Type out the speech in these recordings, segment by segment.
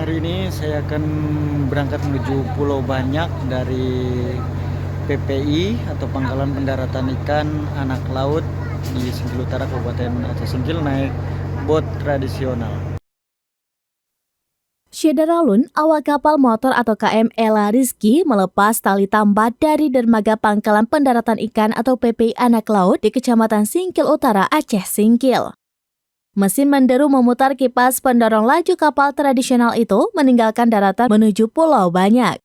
Hari ini saya akan berangkat menuju Pulau Banyak dari PPI atau Pangkalan Pendaratan Ikan Anak Laut di Singkil Utara, Kabupaten Aceh Singkil, naik bot tradisional. Syederalun, awak kapal motor atau KM Ella Rizky melepas tali tambat dari dermaga Pangkalan Pendaratan Ikan atau PPI Anak Laut di Kecamatan Singkil Utara, Aceh Singkil. Mesin menderu memutar kipas pendorong laju kapal tradisional itu meninggalkan daratan menuju Pulau Banyak.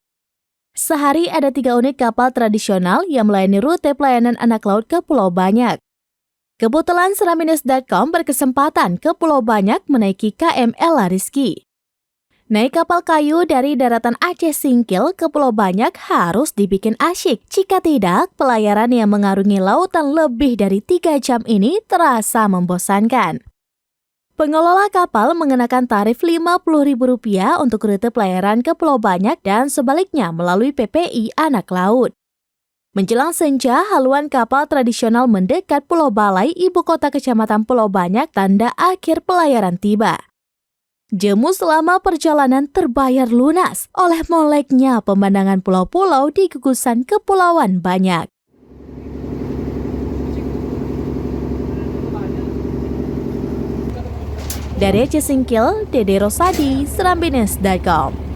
Sehari ada 3 unit kapal tradisional yang melayani rute pelayanan anak laut ke Pulau Banyak. Kebetulan Seraminews.com berkesempatan ke Pulau Banyak menaiki KM Ella Rizky. Naik kapal kayu dari daratan Aceh Singkil ke Pulau Banyak harus dibikin asyik. Jika tidak, pelayaran yang mengarungi lautan lebih dari 3 jam ini terasa membosankan. Pengelola kapal mengenakan tarif Rp50.000 untuk rute pelayaran ke Pulau Banyak dan sebaliknya melalui PPI Anak Laut. Menjelang senja, haluan kapal tradisional mendekat Pulau Balai, ibu kota Kecamatan Pulau Banyak, tanda akhir pelayaran tiba. Jemu selama perjalanan terbayar lunas oleh moleknya pemandangan pulau-pulau di gugusan Kepulauan Banyak. Dari Aceh Singkil, Dede Rosadi, Seraminews.com.